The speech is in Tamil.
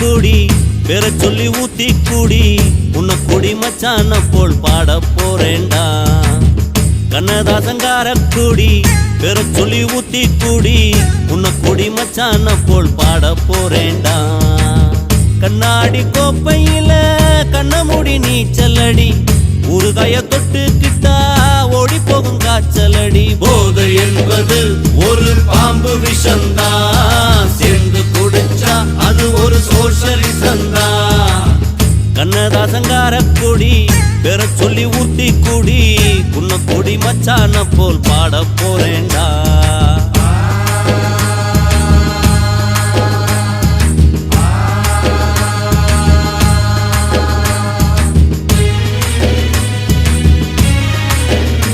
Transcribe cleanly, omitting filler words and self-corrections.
கூடி பெற சொல்லி ஊத்தி கூடி உன்னை கொடி மச்சான போல் பாட போறேண்டா கண்ணதாசங்கார கூடி பெற சொல்லி ஊத்தி கூடி உன்னை கொடி மச்சான போல் பாட போறேண்டா கண்ணாடி கோப்பையில கண்ண மூடி நீச்சலடி ஊறுகாய தொட்டுக்கிட்டா ஓடி போகும் காய்ச்சலடி போதை என்பது ஒரு பாம்பு விஷந்தா சேர்ந்து குடிச்சா அது ஒரு சோஷலிசந்தா கண்ணதாசங்கார கொடி பெற சொல்லி ஊத்தி கூடி உன்னை கொடி மச்சான போல் பாட போறேண்டா